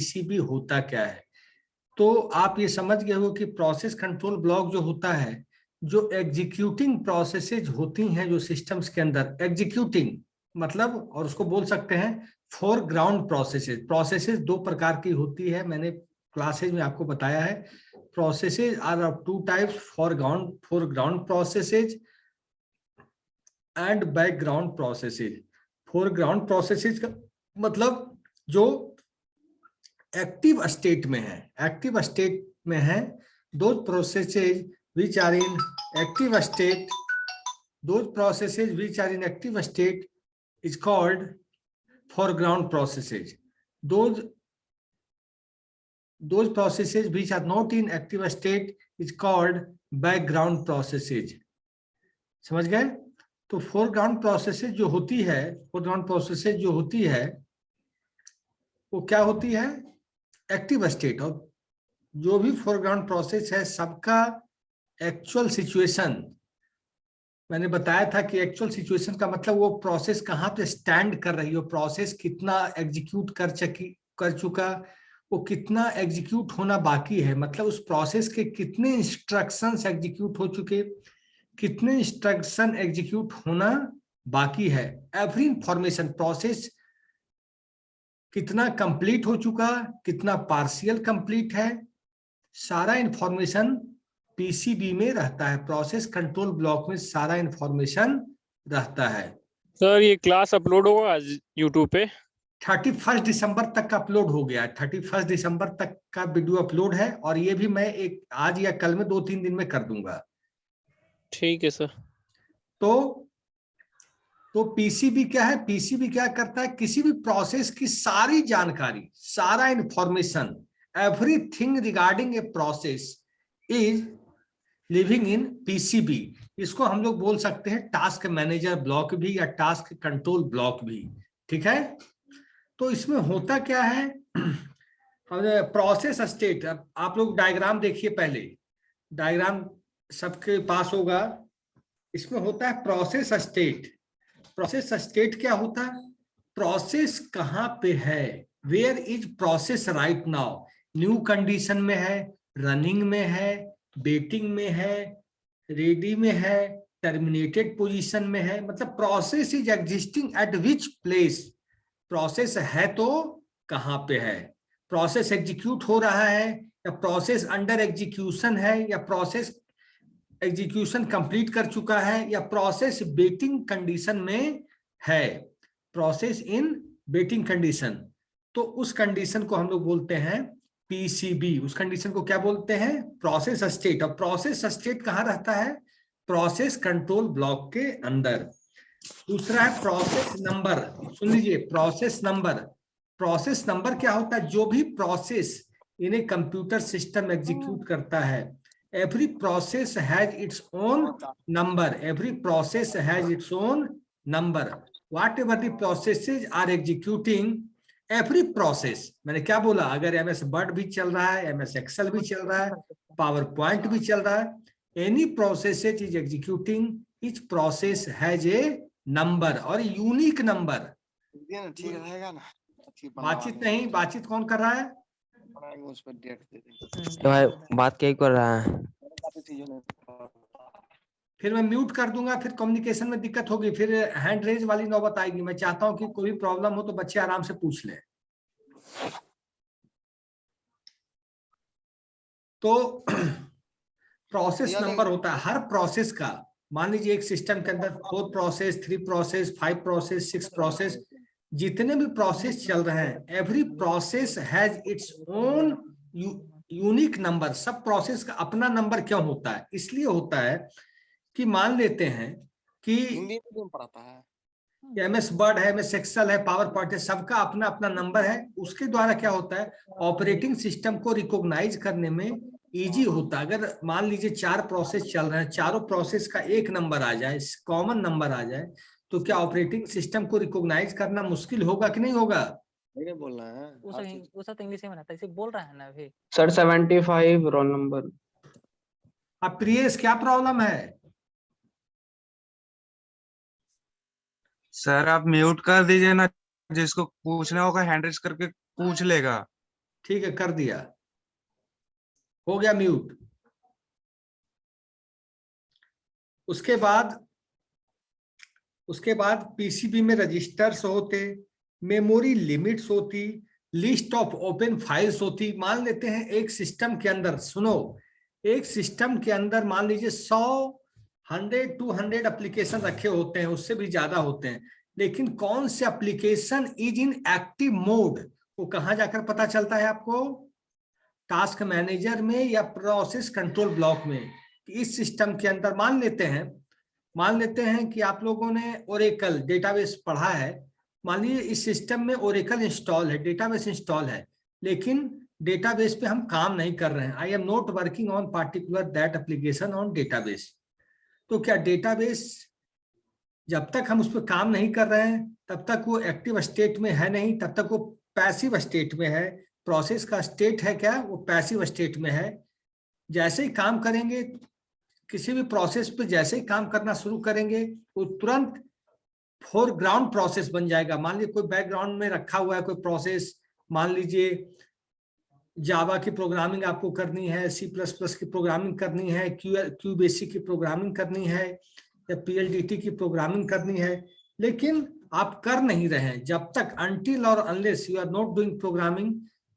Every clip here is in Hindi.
पीसीबी होता क्या है। तो आप ये समझ गए हो कि प्रोसेस कंट्रोल ब्लॉक जो होता है, जो एग्जीक्यूटिंग प्रोसेसेज होती हैं जो सिस्टम्स के अंदर, एग्जीक्यूटिंग मतलब, और उसको बोल सकते हैं फोरग्राउंड प्रोसेसेज। प्रोसेसेज दो प्रकार की होती है, मैंने क्लासेज में आपको बताया है। Processes are of two types, foreground processes and background processes. Foreground processes का मतलब जो एक्टिव स्टेट में है, एक्टिव स्टेट में है, दो processes which are in active state, those processes which are in active state is called foreground processes. Those processes which are not in active state is called background processes. समझ गए। तो फोरग्राउंड प्रोसेसेज जो होती है, फोरग्राउंड प्रोसेसेज जो होती है वो क्या होती है, एक्टिव स्टेट। और जो भी फोरग्राउंड प्रोसेस है सबका एक्चुअल सिचुएशन, मैंने बताया था कि एक्चुअल सिचुएशन का मतलब वो प्रोसेस कहाँ पे स्टैंड कर रही हो, प्रोसेस कितना एग्जीक्यूट कर चुका, वो कितना एग्जीक्यूट होना बाकी है, मतलब उस प्रोसेस के कितने इंस्ट्रक्शंस एग्जीक्यूट हो चुके, कितने इंस्ट्रक्शन एग्जीक्यूट होना बाकी है। एवरी इंफॉर्मेशन, प्रोसेस कितना कंप्लीट हो चुका, कितना पार्शियल कंप्लीट है, सारा इंफॉर्मेशन पीसीबी में रहता है, प्रोसेस कंट्रोल ब्लॉक में सारा इंफॉर्मेशन रहता है। सर ये क्लास अपलोड होगा आज यूट्यूब पे? 31 दिसंबर तक अपलोड हो गया, 31 दिसंबर तक का वीडियो अपलोड है, और ये भी मैं एक आज या कल में 2-3 दिन में कर दूंगा। ठीक है सर। तो पीसीबी क्या है, पीसीबी क्या करता है, किसी भी प्रोसेस की सारी जानकारी, सारा information, everything regarding a process is living in PCB. इसको हम लोग बोल सकते हैं टास्क मैनेजर ब्लॉक भी या टास्क कंट्रोल ब्लॉक भी, ठीक है। तो इसमें होता क्या है, प्रोसेस स्टेट, आप लोग डायग्राम देखिए पहले, डायग्राम सबके पास होगा। इसमें होता है प्रोसेस स्टेट। प्रोसेस स्टेट क्या होता है, प्रोसेस कहाँ पे है, where is process right now, new condition में है, रनिंग में है, वेटिंग में है, रेडी में है, टर्मिनेटेड पोजीशन में है, मतलब process is existing eight which place, process है तो कहाँ पे है, प्रोसेस एग्जीक्यूट हो रहा है या प्रोसेस अंडर एग्जीक्यूशन है, या प्रोसेस एग्जीक्यूशन कंप्लीट कर चुका है, या प्रोसेस वेटिंग कंडीशन में है, प्रोसेस इन वेटिंग कंडीशन। तो उस कंडीशन को हम लोग बोलते हैं पीसीबी, उस कंडीशन को क्या बोलते हैं, प्रोसेस स्टेट। और प्रोसेस स्टेट कहाँ रहता है, प्रोसेस कंट्रोल ब्लॉक के अंदर। दूसरा है प्रोसेस नंबर, सुन लीजिए, प्रोसेस नंबर। प्रोसेस नंबर क्या होता है, जो भी प्रोसेस इन्हें कंप्यूटर सिस्टम एग्जीक्यूट करता है, every process has its own number, every process has its own number, whatever the processes are executing, every process, मैंने क्या बोला, अगर एमएस वर्ड भी चल रहा है, एमएस एक्सेल भी चल रहा है, पावर पॉइंट भी चल रहा है, any processes is executing, each process has a number और यूनिक नंबर। ठीक रहेगा ना, बातचीत नहीं, बातचीत कौन कर रहा है, उस पर डेट दे तो भाई बात क्या कर रहा है। देंगे। फिर मैं म्यूट कर दूंगा, फिर कम्युनिकेशन में दिक्कत होगी, फिर हैंड रेज वाली नौबत आएगी। मैं चाहता हूं कि कोई प्रॉब्लम हो तो बच्चे आराम से पूछ लें। तो प्रोसेस नंबर होता है हर प्रोसेस का, मान लीजिए एक सिस्टम के अंदर 4 प्रोसेस, 3 प्रोसेस, 5 प्रोसेस, 6 प्रोसेस, जितने भी प्रोसेस चल रहे हैं, every process has its own unique number. सब प्रोसेस का अपना नंबर क्यों होता है, इसलिए होता है कि मान लेते हैं कि हिंदी में पढ़ाता है, एमएस वर्ड है, एमएस एक्सेल है, पावर पॉइंट है, सबका अपना अपना नंबर है। उसके द्वारा क्या होता है, ऑपरेटिंग सिस्टम को रिकॉग्नाइज करने में इजी होता है। अगर मान लीजिए 4 प्रोसेस चल रहे हैं, चारों प्रोसेस का एक नंबर आ जाए, कॉमन नंबर आ जाए, तो क्या ऑपरेटिंग सिस्टम को रिकॉग्नाइज करना मुश्किल होगा कि नहीं होगा। नहीं बोल रहा है वो सब इंग्लिश में रहता है, इसे बोल रहा है ना अभी। Sir 75 roll number. अब प्रियेश क्या प्रॉब्लम है, सर आप म्यूट कर दीजिए ना, जिसको पूछना होगा हैंड रेज करके पूछ लेगा। ठीक है, कर दिया, हो गया म्यूट। उसके बाद पीसीबी में रजिस्टर्स होते, मेमोरी लिमिट्स होती, लिस्ट ऑफ ओपन फाइल्स होती। मान लेते हैं एक सिस्टम के अंदर, सुनो, एक सिस्टम के अंदर मान लीजिए 100-200 एप्लीकेशन रखे होते हैं, उससे भी ज्यादा होते हैं, लेकिन कौन से application is in active mode वो कहां जाकर पता चलता है आपको? टास्क मैनेजर में या प्रोसेस कंट्रोल ब्लॉक में। इस सिस्टम के अंदर मान लेते हैं कि आप लोगों ने ओरेकल डेटाबेस पढ़ा है। मान लीजिए इस सिस्टम में ओरेकल इंस्टॉल है, डेटाबेस इंस्टॉल है, लेकिन डेटाबेस पे हम काम नहीं कर रहे हैं। I am not working on particular that application on database. तो क्या डेटाबेस, जब तक हम उस पर काम नहीं कर रहे हैं तब तक वो एक्टिव स्टेट में है नहीं, तब तक वो पैसिव स्टेट में है। प्रोसेस का स्टेट है क्या? वो पैसिव स्टेट में है। जैसे ही काम करेंगे, किसी भी प्रोसेस पे जैसे ही काम करना शुरू करेंगे, वो तुरंत फोरग्राउंड प्रोसेस बन जाएगा। मान लीजिए कोई बैकग्राउंड में रखा हुआ है कोई प्रोसेस, मान लीजिए जावा की प्रोग्रामिंग आपको करनी है, C++ की प्रोग्रामिंग करनी है, क्यूबेसिक की प्रोग्रामिंग करनी है, या PLDT की प्रोग्रामिंग करनी है, लेकिन आप कर नहीं रहे हैं जब तक, अनटिल और unless you are not doing programming.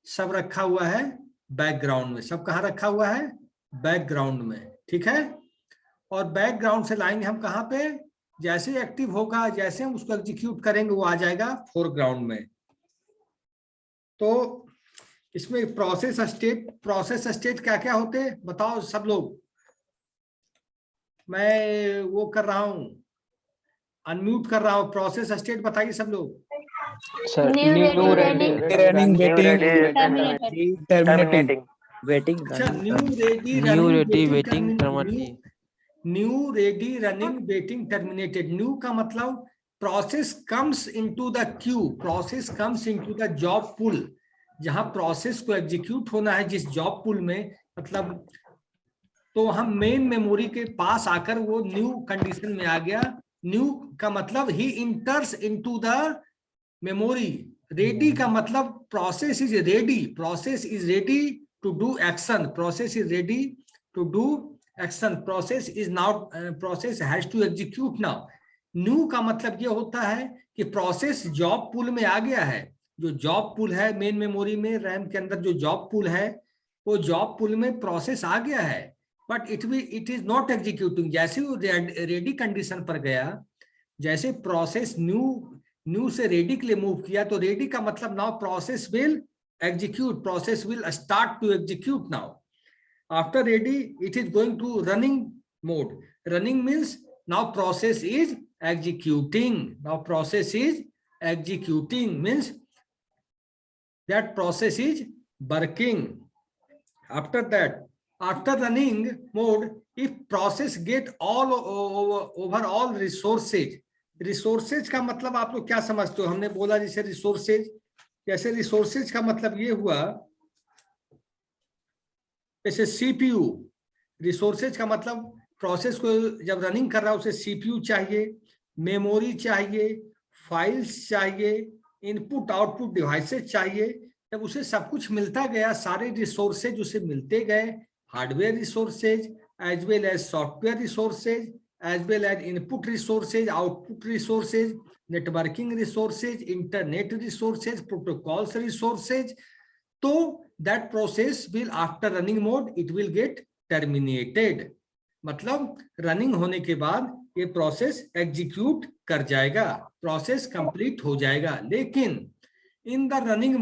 सब रखा हुआ है बैकग्राउंड में। सब कहाँ रखा हुआ है? बैकग्राउंड में, ठीक है। और बैकग्राउंड से लाएंगे हम कहाँ पे? जैसे एक्टिव होगा, जैसे हम उसको एग्जीक्यूट करेंगे, वो आ जाएगा फोरग्राउंड में। तो इसमें प्रोसेस स्टेट क्या क्या होते हैं बताओ सब लोग। मैं वो कर रहा हूं, अनम्यूट कर रहा हूं। प्रोसेस स्टेट बताइए सब लोग। Sir New ready, running terminating. Waiting अच्छा, new ready new ready running waiting terminated. New ready running waiting terminated. New का मतलब process comes into the queue, process comes into the job pool. जहां प्रोसेस को एग्जीक्यूट होना है जिस जॉब पुल में, मतलब तो हम मेन मेमोरी के पास आकर वो न्यू कंडीशन में आ गया। न्यू का मतलब ही enters into the memory. Ready का मतलब process is ready to do action, process is ready to do action, process is now, process has to execute now. New का मतलब ये होता है कि प्रोसेस जॉब पुल में आ गया है। जो जॉब पुल है मेन मेमोरी में, रैम के अंदर जो जॉब पुल है, वो जॉब पुल में प्रोसेस आ गया है, but it is not executing. जैसे वो रेडी कंडीशन पर गया, जैसे प्रोसेस न्यू से रेडी के लिए मूव किया, तो रेडी का मतलब now process will execute, process will start to execute now. After ready, it is going to running mode. Running means now process is executing. Now process is executing means that process is working. After that, after running mode, if process get over all resources का मतलब आप लोग क्या समझते हो? हमने बोला जैसे रिसोर्सेज, जैसे रिसोर्सेज का मतलब ये हुआ, जैसे CPU, रिसोर्सेज का मतलब प्रोसेस को जब रनिंग कर रहा है उसे CPU चाहिए, मेमोरी चाहिए, फाइल्स चाहिए, इनपुट आउटपुट डिवाइसेस चाहिए। जब उसे सब कुछ मिलता गया, सारे रिसोर्सेज उसे मिलते गए, hardware resources as well as software resources as well as input resources, output resources, networking resources, internet resources, protocols resources, तो that process will after running mode it will get terminated. मतलब रनिंग होने के बाद ये प्रोसेस एग्जीक्यूट कर जाएगा, प्रोसेस कंप्लीट हो जाएगा। लेकिन इन द रनिंग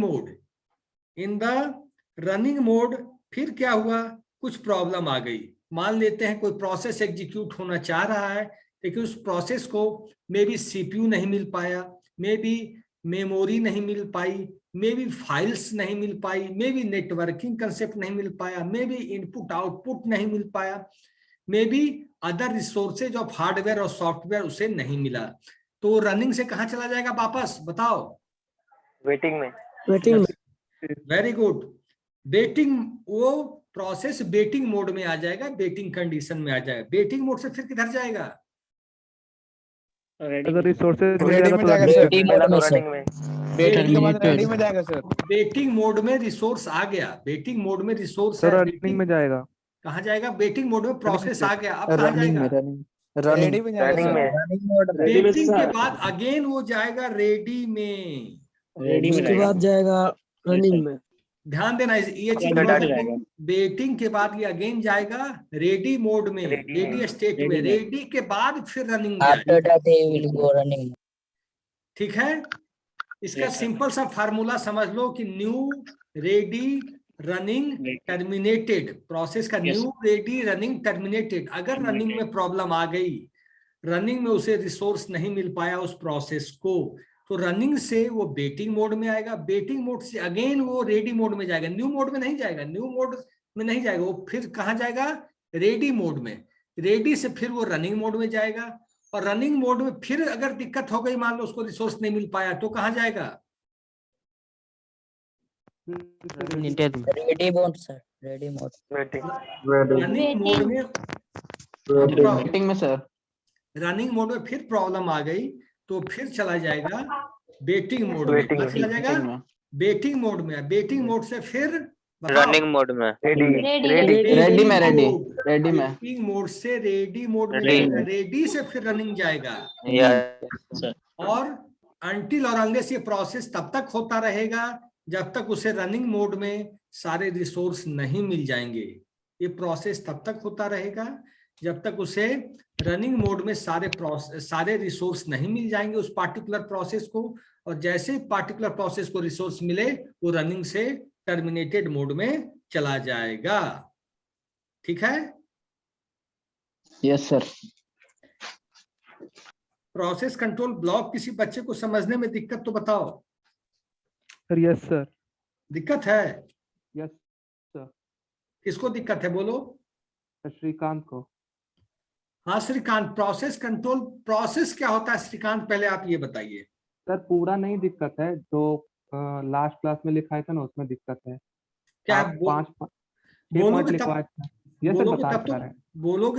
मोड फिर क्या हुआ? कुछ प्रॉब्लम आ गई। मान लेते हैं कोई प्रोसेस एग्जीक्यूट होना चाह रहा है, लेकिन उस प्रोसेस को मे बी CPU नहीं मिल पाया, मे बी मेमोरी नहीं मिल पाई, मे बी फाइल्स नहीं मिल पाई, मे बी नेटवर्किंग कंसेप्ट नहीं मिल पाया, मे बी इनपुट आउटपुट नहीं मिल पाया, may be other resources of hardware और सॉफ्टवेयर उसे नहीं मिला, तो रनिंग से कहाँ चला जाएगा वापस? बताओ। वेटिंग में। Very good. वेटिंग, वो प्रोसेस वेटिंग मोड में आ जाएगा, वेटिंग कंडीशन में आ जाएगा। वेटिंग मोड से फिर किधर जाएगा? अगर रिसोर्सेज रेडी में जाएगा सर। रनिंग में। वेटिंग के बाद रेडी में जाएगा सर। वेटिंग मोड में रिसोर्स आ गया, वेटिंग मोड में रिसोर्स सर है, रनिंग में जाएगा। कहाँ जाएगा? वेटिंग मोड में प्रोसेस आ गया, अब कहाँ जाएगा? रेडी में जाएगा रनिंग सर। में वेटिंग के बाद अगेन वो जाएगा रेडी में। उसके बाद जाएगा रनिंग में। ध्यान देना ये चीज, वेटिंग के बाद ये अगेन जाएगा रेडी मोड में, रेडी स्टेट में, रेडी के बाद फिर रनिंग जाएगा। ठीक है, इसका सिंपल सा फार्मूला समझ लो कि new, ready, running, terminated. Process का न्यू, रेडी, रनिंग, टर्मिनेटेड। अगर रनिंग में प्रॉब्लम आ गई, रनिंग में उसे रिसोर्स नहीं मिल पाया उस प्रोसेस को, तो रनिंग से वो वेटिंग मोड में आएगा, वेटिंग मोड से अगेन वो रेडी मोड में जाएगा, न्यू मोड में नहीं जाएगा, न्यू मोड में नहीं जाएगा, वो फिर कहाँ जाएगा? रेडी मोड में। रेडी से फिर वो रनिंग मोड में जाएगा, और रनिंग मोड में फिर अगर दिक्कत हो गई, मान लो उसको रिसोर्स नहीं मिल पाया, तो कहाँ जाएगा? Ready mode sir, ready mode. Running mode में, वेटिंग में सर। रनिंग मोड में फिर प्रॉब्लम आ गई तो फिर चला जाएगा वेटिंग मोड में। चला जाएगा वेटिंग मोड में, वेटिंग मोड से फिर रनिंग मोड में, रेडी में, रेडी में। वेटिंग मोड से रेडी मोड में जाएगा, रेडी से फिर रनिंग जाएगा। और अनटिल और अनलेस ये प्रोसेस तब तक होता रहेगा जब तक उसे रनिंग मोड में सारे रिसोर्स नहीं मिल जाएंगे। ये प्रोसेस तब तक होता रहेगा जब तक उसे रनिंग मोड में सारे रिसोर्स नहीं मिल जाएंगे उस पार्टिकुलर प्रोसेस को, और जैसे पार्टिकुलर प्रोसेस को रिसोर्स मिले वो रनिंग से टर्मिनेटेड मोड में चला जाएगा। ठीक है? Yes sir. Process control block किसी बच्चे को समझने में दिक्कत तो बताओ। Sir yes sir. दिक्कत है? Yes sir. किसको दिक्कत है बोलो? श्रीकांत को। हाँ श्रीकांत, प्रोसेस कंट्रोल, प्रोसेस क्या होता है श्रीकांत, पहले आप ये बताइए। सर पूरा नहीं दिक्कत है, जो लास्ट क्लास में लिखा था ना उसमें दिक्कत है। क्या बोलोगे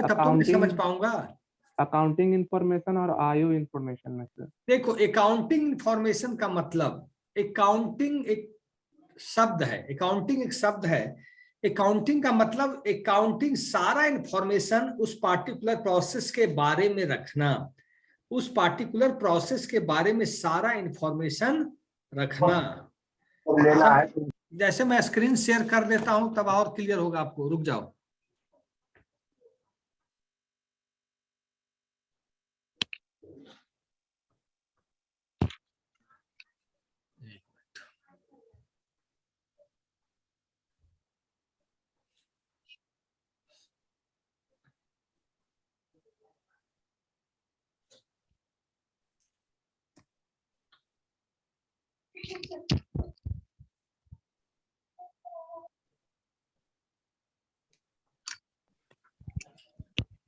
तब तो मैं समझ पाऊंगा। अकाउंटिंग इंफॉर्मेशन और आईओ इंफॉर्मेशन में सर। देखो अकाउंटिंग इंफॉर्मेशन का मतलब, अकाउंटिंग एक शब्द है, अकाउंटिंग एक शब्द है। अकाउंटिंग का मतलब अकाउंटिंग सारा इंफॉर्मेशन उस पार्टिकुलर प्रोसेस के बारे में रखना, उस पार्टिकुलर प्रोसेस के बारे में सारा इंफॉर्मेशन रखना। जैसे मैं स्क्रीन शेयर कर देता हूं तब और क्लियर होगा आपको। रुक जाओ।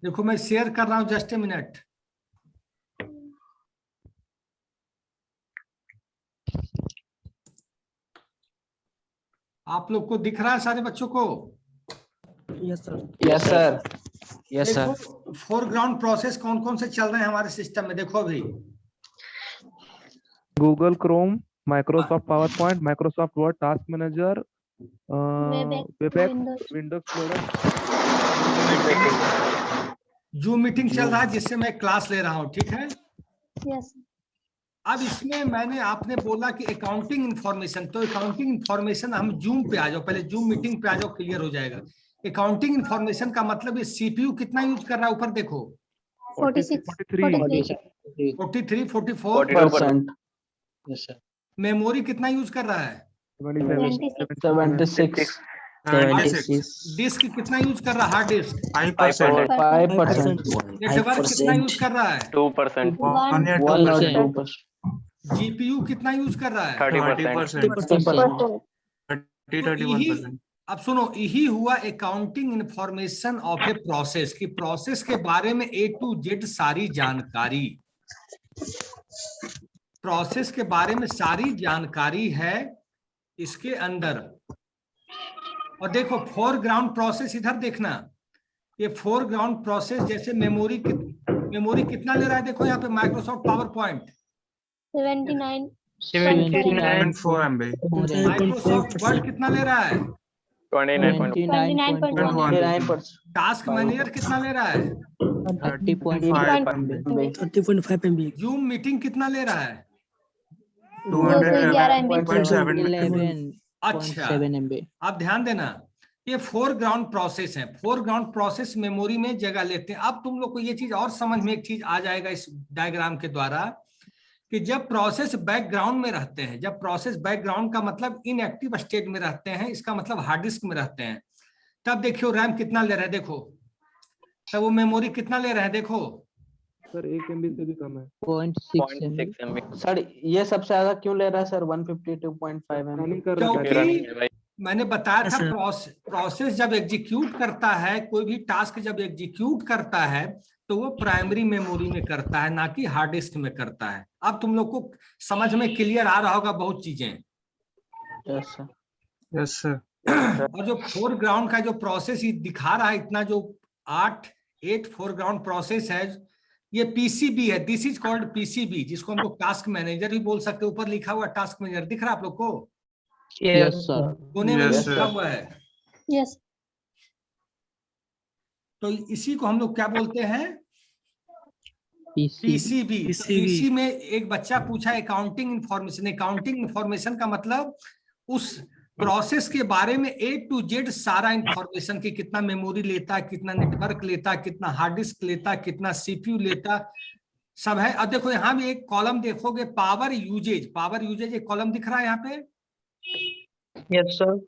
देखो मैं शेयर कर रहा हूं, जस्ट ए मिनट। आप लोग को दिख रहा है सारे बच्चों को? Yes sir. Yes sir. Yes sir. Foreground process कौन कौन से चल रहे हैं हमारे सिस्टम में? देखो अभी Google Chrome, Microsoft power point, Microsoft word, task manager, Webex, Windows explorer, zoom meeting चल रहा है जिससे मैं क्लास ले रहा हूँ। ठीक है? यस। अब इसमें मैंने आपने बोला कि अकाउंटिंग इंफॉर्मेशन, तो अकाउंटिंग इंफॉर्मेशन, हम जूम पे आ जाओ, पहले जूम मीटिंग पे आ जाओ, क्लियर हो जाएगा। अकाउंटिंग इंफॉर्मेशन का मतलब ये सीपीयू कितना यूज कर रहा है, ऊपर देखो 43, 44%। मेमोरी कितना यूज कर रहा है? 76। डिस्क कितना यूज कर रहा है? Hard disk 5%। नेटवर्क कितना यूज कर रहा है? 2%। जीपीयू कितना यूज कर रहा है? 30%। अब सुनो, यही हुआ accounting information of a process, की प्रोसेस के बारे में A to Z सारी जानकारी, प्रोसेस के बारे में सारी जानकारी है इसके अंदर। और देखो फोरग्राउंड प्रोसेस, इधर देखना, ये फोरग्राउंड प्रोसेस जैसे मेमोरी कितना ले रहा है? देखो यहाँ पे Microsoft power point 79.4 MB. Microsoft word कितना ले रहा है? 29.1%. टास्क मैनेजर कितना ले रहा है? 30.5 MB. 30.5 MB. जूम मीटिंग कितना ले रहा है? 211.7 अच्छा, अब ध्यान देना, ये फोरग्राउंड प्रोसेस है। फोरग्राउंड प्रोसेस मेमोरी में जगह लेते हैं। अब तुम लोग को ये चीज और समझ में एक चीज आ जाएगा इस डायग्राम के द्वारा कि जब प्रोसेस बैकग्राउंड में रहते हैं, जब प्रोसेस बैकग्राउंड का मतलब इनएक्टिव स्टेट में रहते हैं, इसका मतलब हार्ड डिस्क में रहते हैं, तब देखियो रैम कितना ले रहा है, देखो तब वो मेमोरी कितना ले रहा है, देखो सर 1 MB से भी कम है. 0.6 MB. सर ये सबसे ज्यादा क्यों ले रहा है सर? 152.5 MB. रनिंग कर रहा है. क्योंकि मैंने बताया था सर। प्रोसेस जब एग्जीक्यूट करता है, कोई भी टास्क जब एग्जीक्यूट करता है तो वो प्राइमरी मेमोरी में करता है, ना कि हार्ड डिस्क में करता है। अब तुम लोग को समझ में क्लियर आ रहा होगा बहुत चीजें। Yes sir. Yes, sir. और जो फोरग्राउंड का जो प्रोसेस ही दिखा रहा है, इतना जो 8 फोरग्राउंड प्रोसेस है, ये पीसीबी है। दिस इज कॉल्ड पीसीबी, जिसको हम लोग टास्क मैनेजर भी बोल सकते हैं। ऊपर लिखा हुआ टास्क मैनेजर दिख रहा है आप लोग को? Yes sir. कोने में Yes, लिखा sir. हुआ है। यस तो इसी को हम लोग क्या बोलते हैं? पीसी. पीसीबी। PCB। पीसी में एक बच्चा पूछा अकाउंटिंग इंफॉर्मेशन। अकाउंटिंग इंफॉर्मेशन का मतलब उस प्रोसेस के बारे में A to Z सारा इंफॉर्मेशन की, कितना मेमोरी लेता, कितना नेटवर्क लेता, कितना हार्ड डिस्क लेता, कितना सीपीयू लेता, सब है। और देखो यहाँ भी एक कॉलम देखोगे, पावर यूजेज। पावर यूजेज एक कॉलम दिख रहा है यहाँ पे। Yes sir.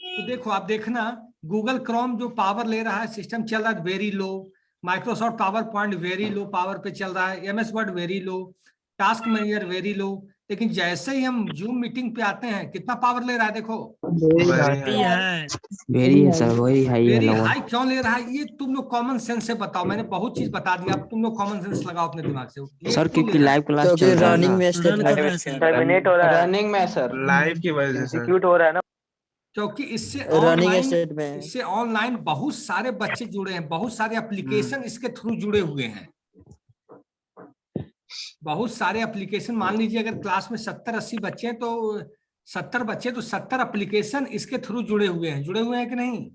तो देखो आप देखना, गूगल क्रोम जो पावर ले रहा है, सिस्टम चल रहा है very low. Microsoft power point very low power पे चल रहा है। MS word very low, task manager very low. लेकिन जैसे ही हम जूम मीटिंग पे आते हैं, कितना पावर ले रहा है देखो, Very ये high. है वेरी है सर, वही हाई है. Very lower. हाई क्यों ले रहा है? ये तुम लोग कॉमन सेंस से बताओ। मैंने बहुत चीज बता दिया, अब तुम लोग कॉमन सेंस लगाओ अपने दिमाग से। ये सर क्यों ले क्योंकि रहा है? लाइव क्लास क्योंकि चल रहा है रनिंग ना. में स्टेट रन कर रहा है सर। टर्मिनेट हो रहा है, रनिंग में सर. लाइव की वजह से सर. एग्जीक्यूट हो रहा है ना। क्योंकि इससे रनिंग ऑनलाइन, स्टेट में इससे ऑनलाइन बहुत सारे बच्चे जुड़े हैं, बहुत सारे एप्लीकेशन इसके थ्रू जुड़े हुए हैं। बहुत सारे एप्लीकेशन, मान लीजिए अगर क्लास में 70-80 बच्चे हैं तो 70 बच्चे तो 70 एप्लीकेशन इसके थ्रू जुड़े हुए हैं। जुड़े हुए हैं कि नहीं?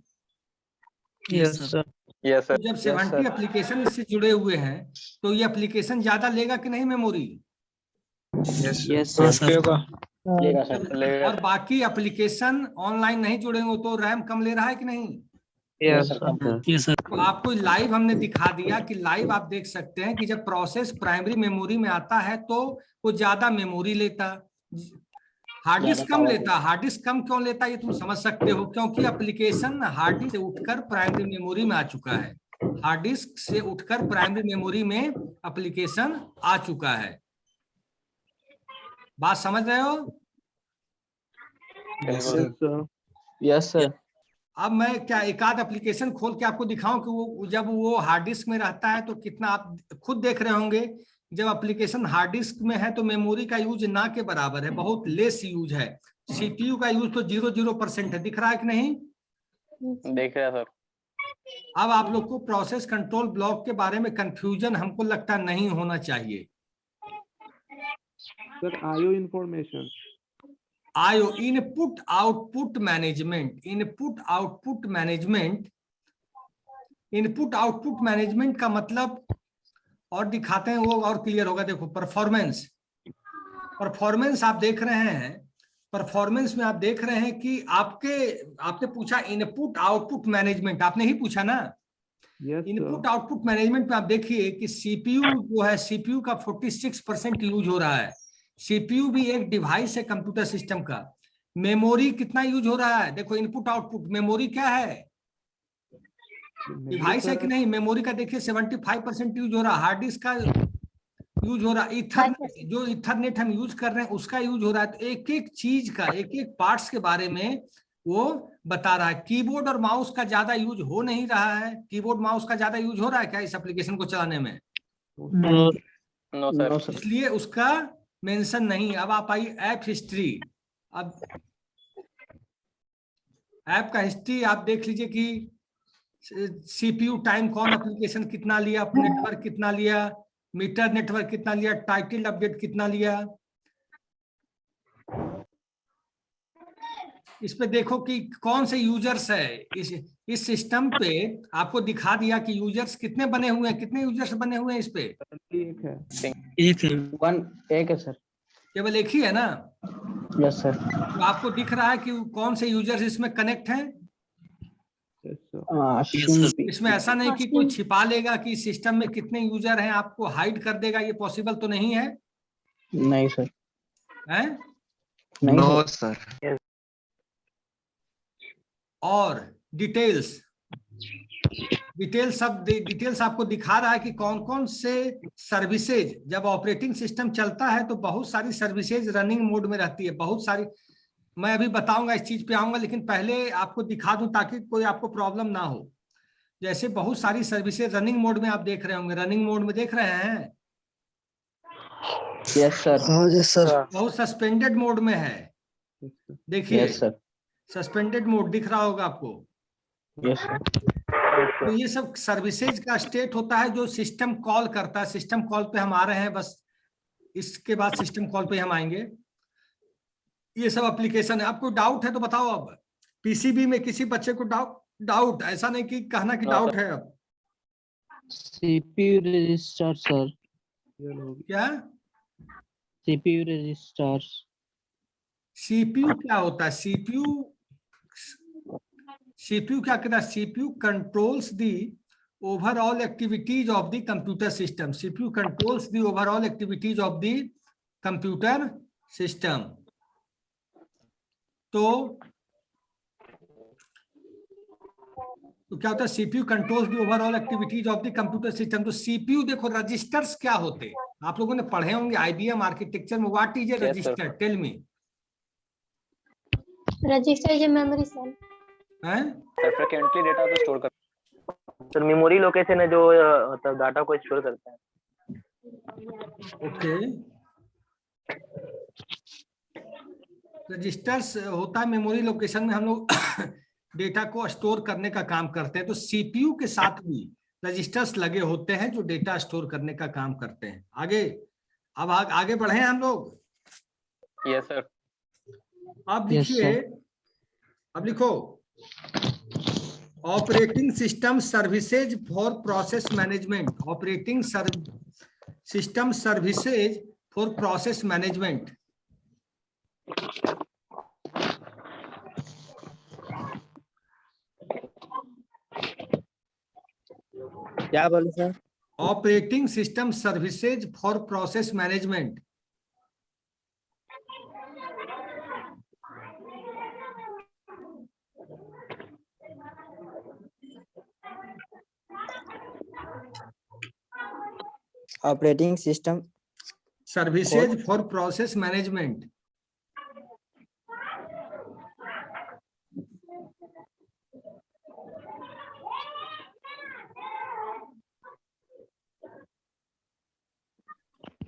Yes sir. यस तो सर। जब 70 एप्लीकेशन इससे जुड़े हुए हैं तो ये एप्लीकेशन ज्यादा लेगा कि नहीं मेमोरी? Yes, sir. यस हाँ सर. सर। लेगा। और बाकी एप्लीकेशन ऑनलाइन नहीं जुड़े होंगे तो रैम कम ले रहा है कि नहीं? Yes sir. तो आपको लाइव हमने दिखा दिया कि लाइव आप देख सकते हैं कि जब प्रोसेस प्राइमरी मेमोरी में आता है तो वो ज्यादा मेमोरी लेता, हार्ड डिस्क कम लेता। हार्ड डिस्क कम क्यों लेता ये तुम समझ सकते हो, क्योंकि एप्लीकेशन हार्ड डिस्क से उठकर प्राइमरी मेमोरी में आ चुका है। हार्ड डिस्क से उठकर प्राइमरी मेमोरी में एप्लीकेशन आ चुका है। बात समझ रहे हो? Yes, sir. Yes sir. अब मैं क्या एक आध एप्लीकेशन खोल के आपको दिखाऊं कि वो जब वो हार्ड डिस्क में रहता है तो कितना, आप खुद देख रहे होंगे जब एप्लीकेशन हार्ड डिस्क में है तो मेमोरी का यूज ना के बराबर है, बहुत लेस यूज है। सीपीयू का यूज तो 0% है। दिख रहा है कि नहीं? देख रहा है सर। अब आप लोग को प्रोसेस कंट्रोल ब्लॉक के बारे में कंफ्यूजन हमको लगता नहीं होना चाहिए। Sir IO information. IO, input output management. Input output management, input output management का मतलब और दिखाते हैं, वो और क्लियर होगा। देखो परफॉर्मेंस, परफॉर्मेंस आप देख रहे हैं। परफॉर्मेंस में आप देख रहे हैं कि आपने पूछा इनपुट आउटपुट मैनेजमेंट, आपने ही पूछा ना। यस इनपुट आउटपुट मैनेजमेंट में आप देखिए कि सीपीयू जो है, सीपीयू का 46% यूज हो रहा है। सीपीयू भी एक डिवाइस है कंप्यूटर सिस्टम का। मेमोरी कितना यूज हो रहा है? देखो इनपुट आउटपुट, मेमोरी क्या है? डिवाइस है कि नहीं? मेमोरी का देखिए 75% यूज हो रहा है। हार्ड डिस्क का यूज हो रहा है। इथरनेट, जो इथरनेट हम यूज कर रहे हैं उसका यूज हो रहा है। तो एक एक चीज का, एक एक पार्ट्स के बारे में वो बता रहा है। कीबोर्ड और माउस का ज्यादा यूज हो नहीं रहा है। कीबोर्ड माउस का ज्यादा यूज हो रहा है क्या इस एप्लीकेशन को चलाने में? No sir. इसलिए उसका मेंशन नहीं। अब आप आइए ऐप हिस्ट्री। अब ऐप का हिस्ट्री आप देख लीजिए कि सीपीयू टाइम कौन एप्लीकेशन कितना लिया, नेटवर्क कितना लिया, मीटर नेटवर्क कितना लिया, टाइटल अपडेट कितना लिया, इस पे देखो कि कौन से यूजर्स है। इस सिस्टम पे आपको दिखा दिया कि यूजर्स कितने बने हुए हैं, कितने यूजर्स बने हुए हैं इस पे। एक है। एक है। एक है सर। केवल एक ही है ना। Yes sir. तो आपको दिख रहा है कि कौन से यूजर्स इसमें कनेक्ट हैं। Yes sir. शिल्पी। इसमें ऐसा नहीं कि कोई छिपा लेगा कि सिस्टम में कितने यूजर हैं, आपको हाइड कर देगा, ये पॉसिबल तो नहीं है। नहीं सर। हैं? नहीं नो सर। सर। और डिटेल्स डिटेल्स आपको दिखा रहा है कि कौन कौन से सर्विसेज, जब ऑपरेटिंग सिस्टम चलता है तो बहुत सारी सर्विसेज रनिंग मोड में रहती है, बहुत सारी। मैं अभी बताऊंगा, इस चीज पे आऊंगा, लेकिन पहले आपको दिखा दूं ताकि कोई आपको प्रॉब्लम ना हो। जैसे बहुत सारी सर्विसेज रनिंग मोड में आप देख रहे होंगे, रनिंग मोड में देख रहे हैं। Yes sir. हाँ यस सर। बहुत सस्पेंडेड मोड में है। देखिए, यस सर। सस्पेंडेड मोड दिख रहा होगा आपको। Yes sir. तो ये सब सर्विसेज का स्टेट होता है जो सिस्टम कॉल करता है। सिस्टम कॉल पे हम आ रहे हैं, बस इसके बाद सिस्टम कॉल पे हम आएंगे। ये सब एप्लीकेशन है। आपको डाउट है तो बताओ। अब पीसीबी में किसी बच्चे को डाउट ऐसा नहीं कि कहना कि No, डाउट sir. है। अब सीपीयू रजिस्टर सर। क्या सीपीयू रजिस्टर। सीपीयू क्या होता है? सीपीयू क्या कहता है? CPU controls the overall activities of the computer system. CPU controls the overall activities of the computer system. तो क्या होता है? CPU controls the overall activities of the computer system. तो सीपीयू देखो, रजिस्टर्स क्या होते हैं आप लोगों ने पढ़े होंगे आईबीएम आर्किटेक्चर में। What is a Yes, sir. Register? Tell me. Register is memory cell. हैं? सर फ्रिक्वेंटली डेटा को स्टोर कर सर मेमोरी लोकेशन है जो मतलब डाटा को स्टोर करता है। ओके। रजिस्टर्स होता है मेमोरी लोकेशन में, हम लोग डेटा को स्टोर करने का काम करते हैं। तो सीपीयू के साथ भी रजिस्टर्स लगे होते हैं जो डेटा स्टोर करने का काम करते हैं। आगे अब आगे बढ़े हम लोग। Yes sir. अब लिखिए, अब लिखो operating system services for process management. Operating system services for process management. क्या बोले sir? Operating system services for process management. Operating system services for process management.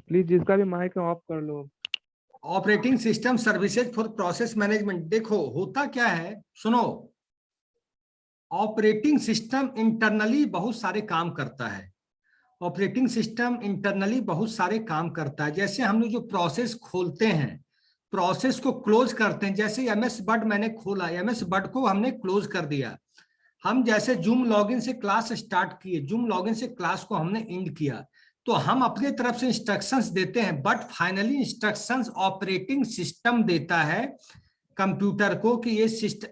Please जिसका भी माइक है ऑफ कर लो। Operating system services for process management. देखो होता क्या है, सुनो। ऑपरेटिंग सिस्टम इंटरनली बहुत सारे काम करता है। ऑपरेटिंग सिस्टम इंटरनली बहुत सारे काम करता है। जैसे हम लोग जो प्रोसेस खोलते हैं, प्रोसेस को क्लोज करते हैं। जैसे एमएस वर्ड मैंने खोला, एमएस वर्ड को हमने क्लोज कर दिया। हम जैसे जूम लॉगिन से क्लास स्टार्ट किए, जूम लॉगिन से क्लास को हमने एंड किया, तो हम अपने तरफ से इंस्ट्रक्शंस देते हैं, but finally instructions operating system देता है कंप्यूटर को कि ये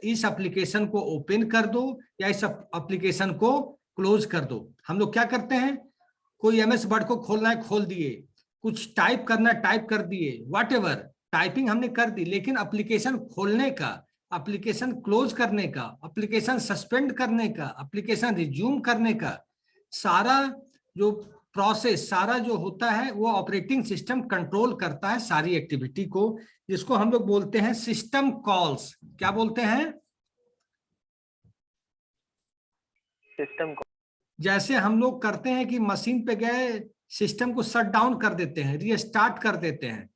इस एप्लीकेशन को ओपन कर दो या इस एप्लीकेशन को क्लोज कर दो। हम लोग क्या करते हैं, कोई एमएस वर्ड को खोलना है खोल दिए, कुछ टाइप करना है टाइप कर दिए, व्हाटएवर टाइपिंग हमने कर दी, लेकिन एप्लीकेशन खोलने का, एप्लीकेशन क्लोज करने का, एप्लीकेशन सस्पेंड करने का, एप्लीकेशन रिज्यूम करने का सारा जो प्रोसेस, सारा जो होता है वो ऑपरेटिंग सिस्टम कंट्रोल करता है सारी एक्टिविटी को, जिसको हम लोग बोलते हैं सिस्टम कॉल्स। क्या बोलते हैं? सिस्टम को। जैसे हम लोग करते हैं कि मशीन पे गए, सिस्टम को शट डाउन कर देते हैं, रीस्टार्ट कर देते हैं।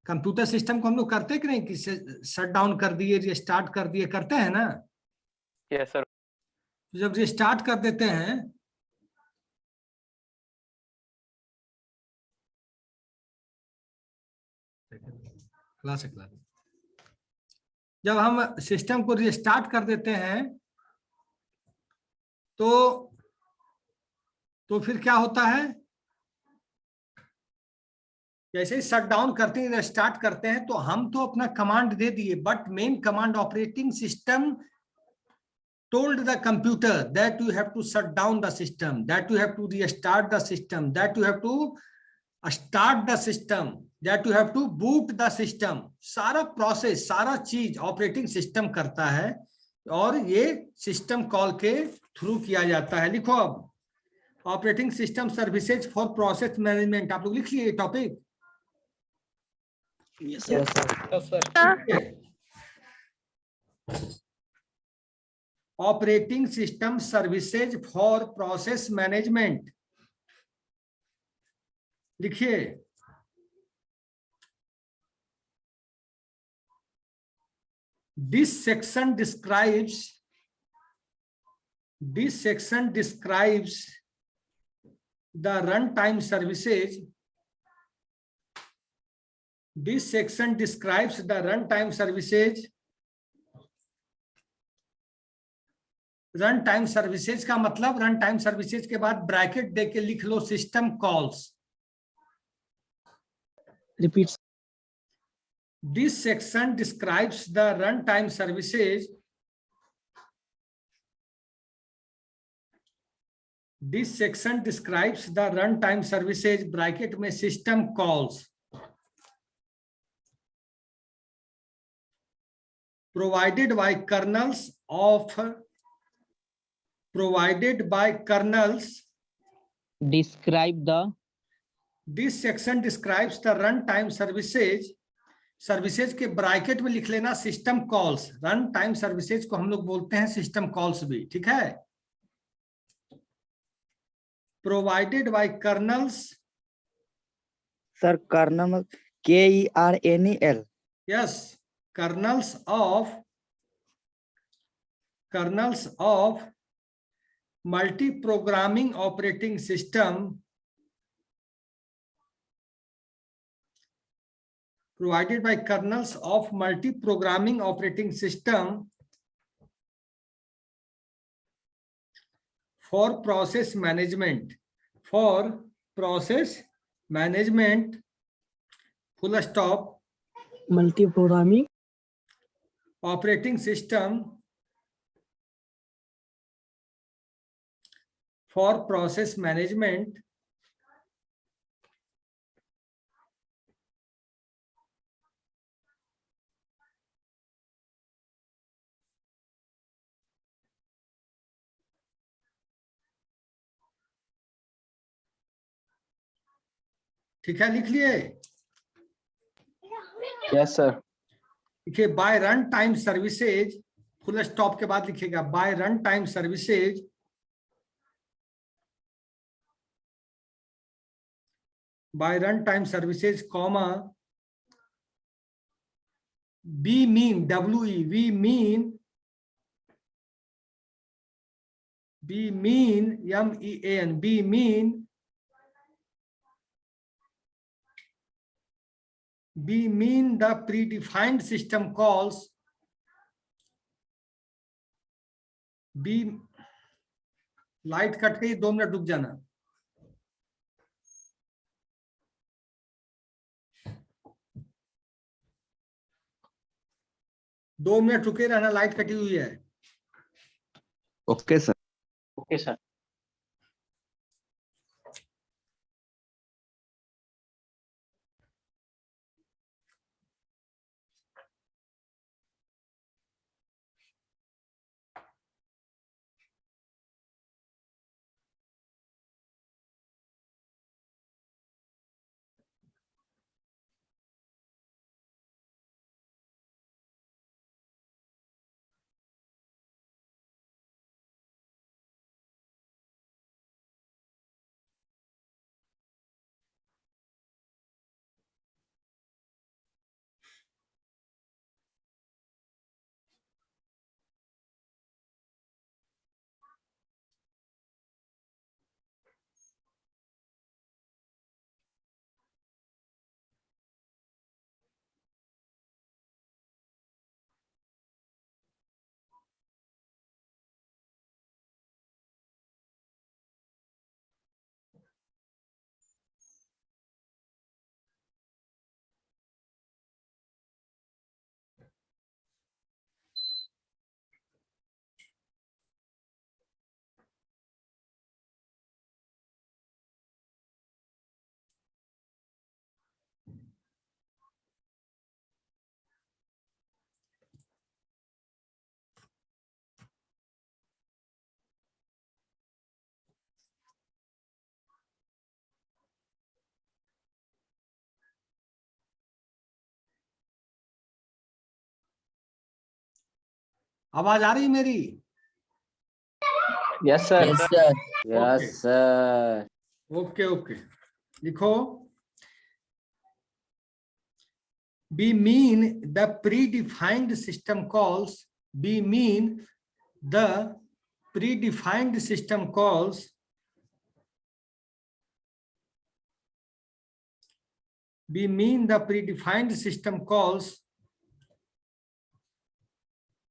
कंप्यूटर सिस्टम को हम लोग करते कि नहीं, कि शट डाउन कर दिए, रीस्टार्ट कर दिए, करते हैं ना। Yes sir. जब रीस्टार्ट कर देते हैं क्लास जब हम सिस्टम को रिस्टार्ट कर देते हैं तो फिर क्या होता है, जैसे ही शट डाउन करते हैं, स्टार्ट करते हैं, तो हम तो अपना कमांड दे दिए, but main command operating system told the computer that you have to shut down the system, that you have to restart the system, that you have to start the system, that you have to boot the system. सारा प्रोसेस, सारा चीज ऑपरेटिंग सिस्टम करता है और ये सिस्टम कॉल के थ्रू किया जाता है। लिखो अब, operating system services for process management. आप लोग लिख लिए topic? Yes, sir. Operating system services for process management लिखिए। This section describes the runtime services. This section describes the runtime services. Run time services का मतलब, रन टाइम सर्विसेज के बाद ब्रैकेट दे के लिख लो system calls. Repeat. This section describes the runtime services. This section describes the runtime services, bracket में system calls provided by kernels. Describe the. This section describes the runtime services. Services के ब्रैकेट में लिख लेना system calls. Run time services को हम लोग बोलते हैं सिस्टम कॉल्स भी, ठीक है। Provided by kernels. Sir kernel KERNEL। Yes, kernels of multi programming operating system, provided by kernels of multi-programming operating system for process management, full stop, Multi-programming operating system for process management ठीक है, लिख लिए? Yes, sir. देखिए, by run time services, full stop के बाद लिखिएगा by run time services comma B mean mean the predefined system calls. Light cut गई, 2 मिनट रुक जाना। दो मिनट रुके रहना, लाइट कटी हुई है। Okay sir. Okay, sir. आवाज आ रही मेरी? Yes sir. Yes sir. Okay. Yes sir. Okay okay, लिखो we mean the predefined system calls. We mean the predefined system calls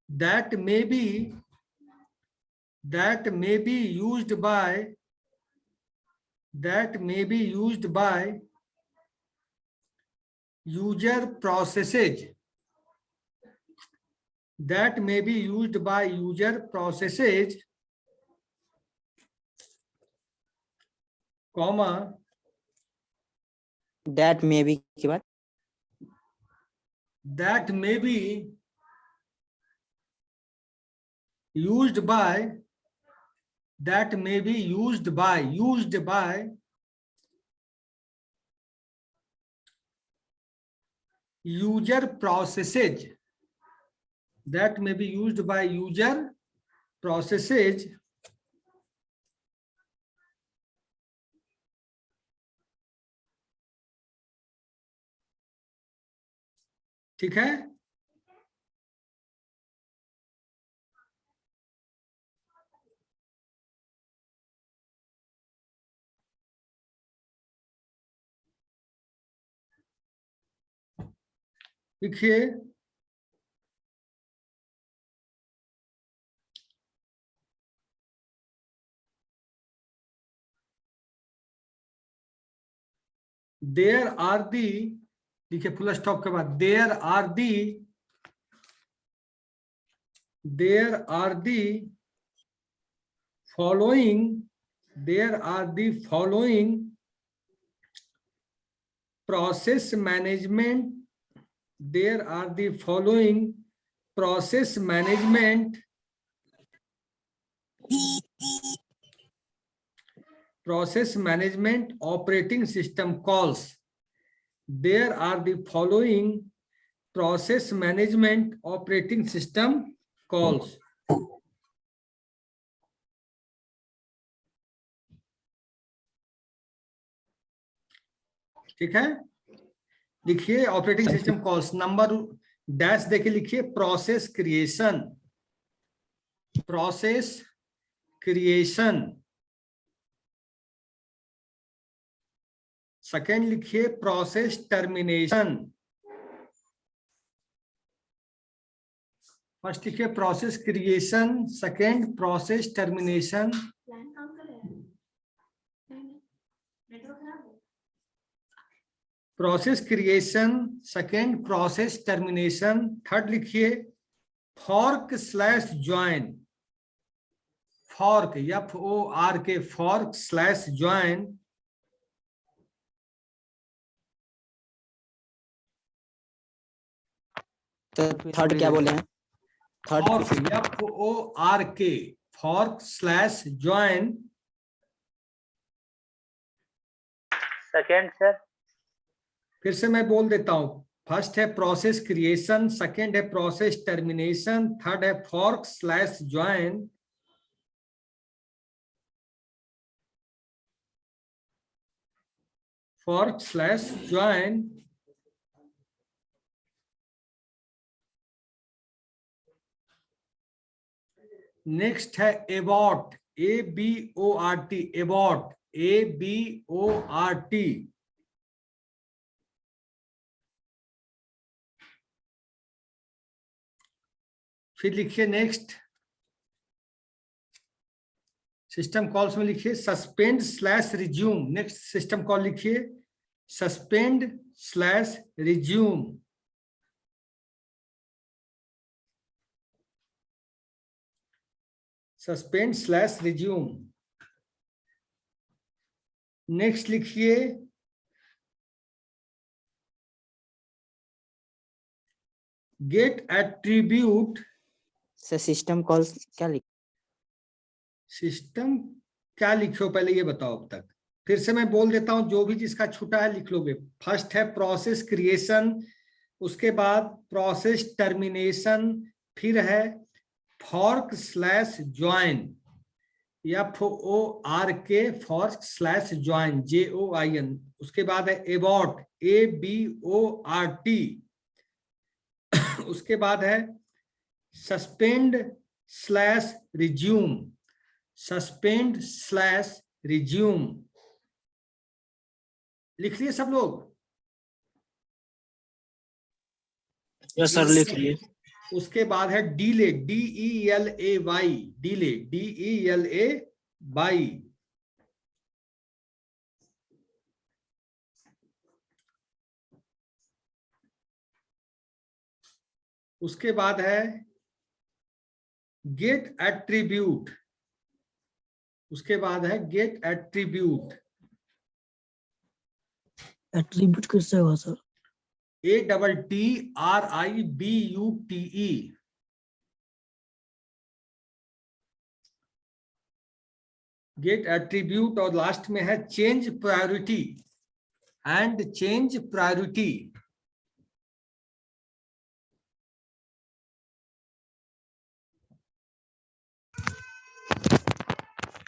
that may be used by user processes, comma that may be के बाद that may be used by user processes, ठीक है। देखिए देयर आर दी, देखिए फुल स्टॉप के बाद there are the following process management operating system calls. There are the following process management operating system calls. ठीक है, लिखिए operating system calls. Number dash देके लिखिए प्रोसेस क्रिएशन। सेकेंड लिखिए प्रोसेस टर्मिनेशन। फर्स्ट लिखिए process creation, second process termination. Process creation, second process termination. Third लिखिए fork slash join, fork FORK, fork slash join. Third क्या बोले हैं? Third FORK, fork slash join. Second sir, फिर से मैं बोल देता हूं, फर्स्ट है प्रोसेस क्रिएशन, सेकेंड है प्रोसेस टर्मिनेशन, थर्ड है फॉर्क स्लैश ज्वाइन। नेक्स्ट है एबॉर्ट, ABORT, एबॉर्ट, ABORT। फिर लिखिए नेक्स्ट सिस्टम कॉल्स में लिखिए suspend slash resume. Next system call लिखिए suspend slash resume. Suspend slash resume. Next लिखिए गेट एट्रीब्यूट। सिस्टम कॉल्स क्या लिख सिस्टम क्या लिखे हो पहले ये बताओ अब तक। फिर से मैं बोल देता हूं, जो भी जिसका छूटा है लिख लोगे। फर्स्ट है प्रोसेस क्रिएशन, उसके बाद प्रोसेस टर्मिनेशन, फिर है fork slash join, FORK fork slash join JOIN। उसके बाद है एबॉर्ट ABORT। उसके बाद है suspend slash resume, suspend slash resume. लिख लिए सब लोग? यस सर, लिख लिए। उसके बाद है डीले DELAY, डीले DELAY। उसके बाद है गेट एट्रीब्यूट, उसके बाद है गेट एट्रीब्यूट। एट्रीब्यूट किससे हुआ सर? ATTRIBUTE। Get attribute. और लास्ट में है change priority and change priority.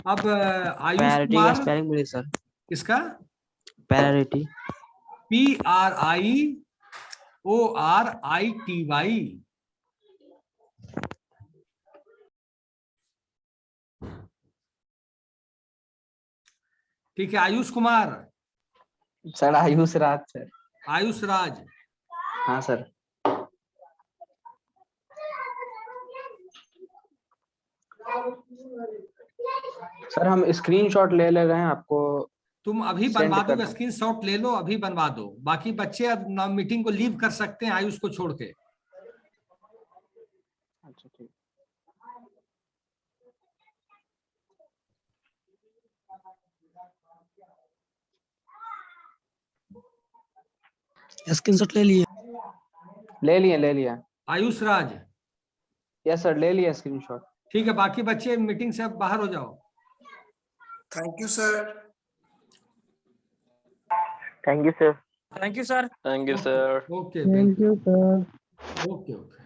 अब आयुष प्रायोरिटी का कुमार, स्पेलिंग बोलिए सर। किसका? Priority PRIORITY। ठीक है, आयुष कुमार, सर आयुष राज सर। आयुष राज। हाँ सर। सर हम स्क्रीनशॉट ले रहे हैं, आपको तुम अभी Send बनवा कर दो, दो। स्क्रीनशॉट ले लो, अभी बनवा दो। बाकी बच्चे अब मीटिंग को लीव कर सकते हैं आयुष को छोड़ के। अच्छा ठीक। स्क्रीनशॉट ले लिए? ले लिया। आयुष राज, यस सर, ले लिया स्क्रीनशॉट। ठीक है। बाकी बच्चे मीटिंग से अब बाहर हो जाओ। Thank you sir. Thank you sir. Thank you sir. Thank you sir. Okay you sir. Okay okay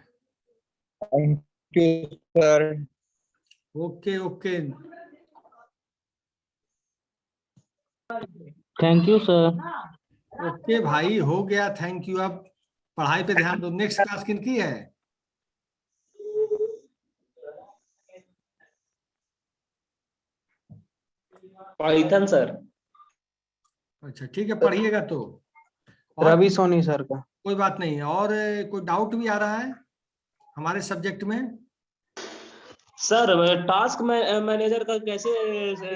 thank you sir. Okay okay. Thank you sir. Okay भाई, हो गया, थैंक यू। अब पढ़ाई पे ध्यान दो। नेक्स्ट क्लास किनकी है? Python sir. अच्छा ठीक है, पढ़िएगा तो। और रवि सोनी सर का। कोई बात नहीं। और कोई डाउट भी आ रहा है हमारे सब्जेक्ट में? सर टास्क मैनेजर का कैसे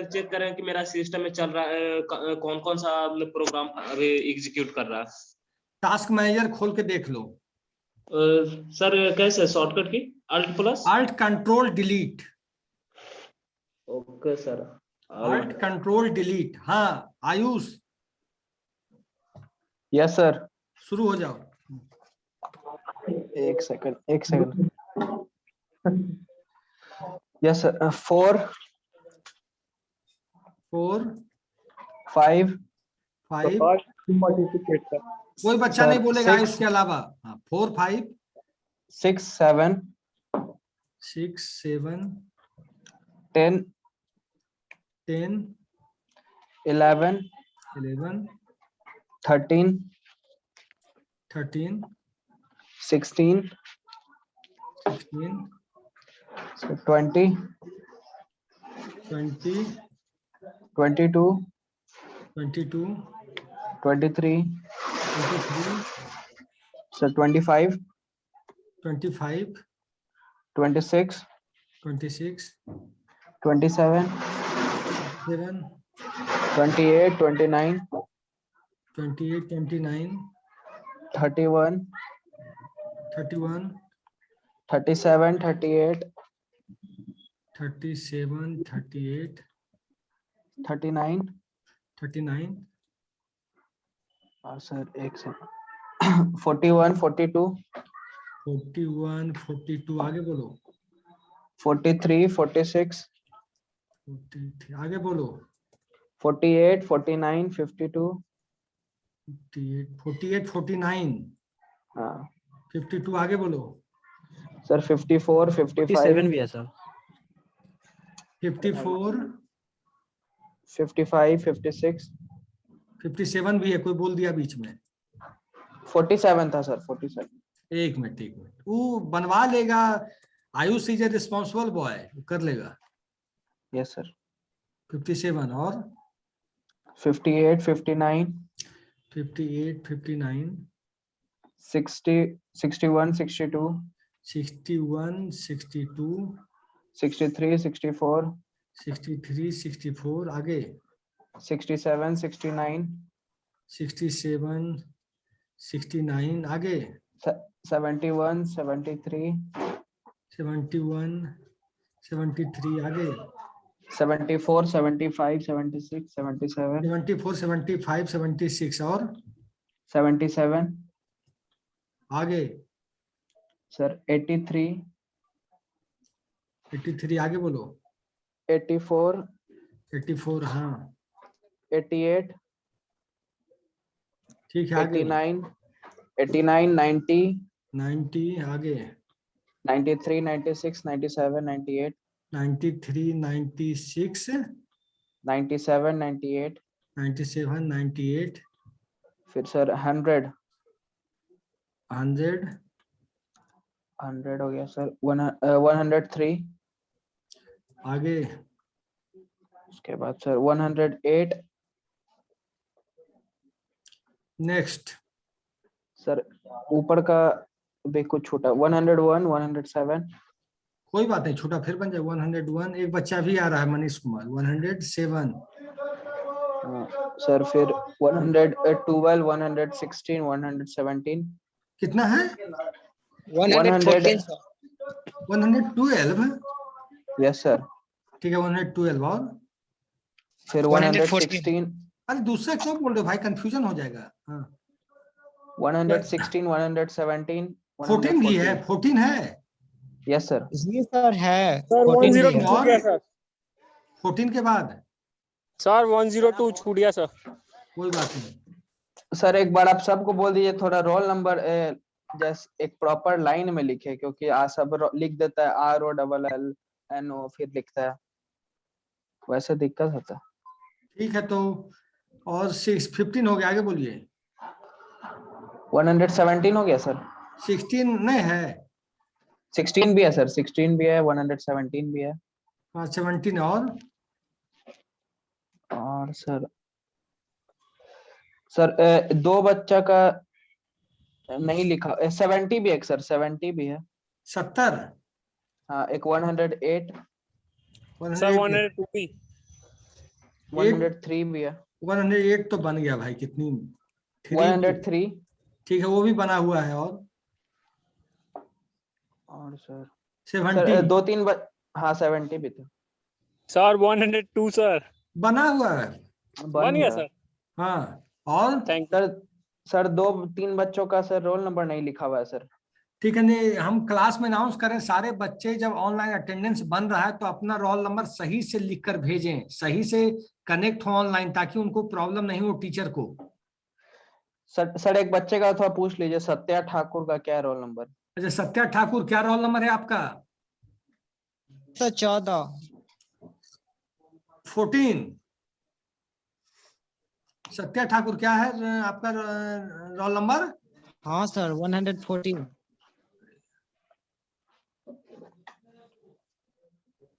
चेक करें कि मेरा सिस्टम में चल रहा है, कौन कौन सा प्रोग्राम अभी एग्जीक्यूट कर रहा है? टास्क मैनेजर खोल के देख लो। सर कैसे? शॉर्टकट की Alt+? Alt control delete. Okay sir. Alt control delete. हाँ आयुष, यस सर। शुरू हो जाओ। एक सेकंड। Yes sir. 4 5 कोई बच्चा सर, नहीं बोलेगा 6 आयुष के अलावा। हाँ 4 5 6 7 6 7 10 10 11 11 13 13 16 16 20 20 22 22 23 23 सर 25 25 26 26 27 7 28 29 28 29 31 31 37 38 37 38 39 39 और सर एक सेकंड 41 42 41 42 आगे बोलो। 43 46 43 आगे बोलो। 48 49 52 48 49 हाँ 52 आगे बोलो। सर 54, 55, 47 भी है सर। 54, 55, 56, 57 भी है, कोई बोल दिया बीच में। 47 था सर, 47। एक मिनट वो बनवा लेगा। Ayush is a responsible boy, कर लेगा। Yes sir. 57 और 58, 59, 58, 59, 60, 61, 62, 61, 62, 63, 64, 63, 64, आगे 67, 69, 67, 69, आगे 71, 73, 71, 73, आगे 74, 75, 76, 77, 74, 75, 76 और 77, आगे सर 83, 83, आगे बोलो 84, 84, हाँ 88, ठीक है, आगे 89, 89, 90, 90, आगे 93, 96, 97, 98, 93, 96, 97, 98, 97, 98, फिर सर 100, 100, 100 हो गया सर, 103, आगे उसके बाद सर 108, नेक्स्ट सर ऊपर का भी कुछ छोटा, 101, 107, कोई बात नहीं, छोटा फिर बन जाए 101। एक बच्चा भी आ रहा है, मनीष कुमार, 107, सर फिर 112, 116, 117, कितना है 114 112, यस सर, ठीक है 112 और फिर 116, अरे दूसरा क्यों बोल रहे हो भाई, कंफ्यूजन हो जाएगा। हाँ 116, 117, 14 भी है, 14 है, यस सर, जी सर है। सर 14 102 भी है, छूट गया सर। 14 के बाद सर 102 छूट गया सर। कोई बात नहीं। सर एक बार आप सबको बोल दीजिए थोड़ा रोल नंबर जैसे एक प्रॉपर लाइन में लिखे, क्योंकि सब लिख देता है ROLLNO फिर लिखता है, वैसे दिक्कत होता है। ठीक है, तो और 15 हो गया, आगे बोलिए। 117 हो गया सर, 16 नहीं है, 16 भी है सर, 16 भी है, 117 भी है, हाँ 17 और सर दो बच्चा का नहीं लिखा, 70 भी है सर, 70 भी है, 70, हाँ एक 108, सर 102 भी। 103 भी है, 108 तो बन गया भाई, कितनी 103, ठीक है, वो भी बना हुआ है। और सर 70 दो तीन हाँ 70 भी था सर 102 सर बना हुआ है, बन गया सर। हाँ। और थैंक सर दो तीन बच्चों का सर रोल नंबर नहीं लिखा हुआ है सर। ठीक है, नहीं हम क्लास में अनाउंस करें, सारे बच्चे जब ऑनलाइन अटेंडेंस बन रहा है तो अपना रोल नंबर सही से लिखकर भेजें, सही से कनेक्ट हो ऑनलाइन, ताकि उनको प्रॉब्लम नहीं हो टीचर को। सर एक बच्चे का थोड़ा पूछ लीजिए, सत्या ठाकुर का क्या रोल नंबर? अच्छा सत्या ठाकुर, क्या रोल नंबर है आपका? सर 14। 14। सत्या ठाकुर क्या है आपका रोल नंबर? हाँ सर 114।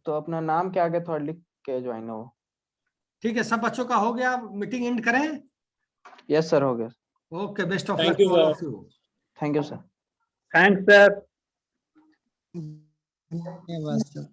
तो अपना नाम क्या आगे थोड़ा लिख के ज्वाइन हो। ठीक है, सब बच्चों का हो गया, मीटिंग एंड करें? यस सर हो गया। Okay, best of Thank luck you, to all sir. Of you. Thank you sir. Thanks sir. धन्यवाद सर।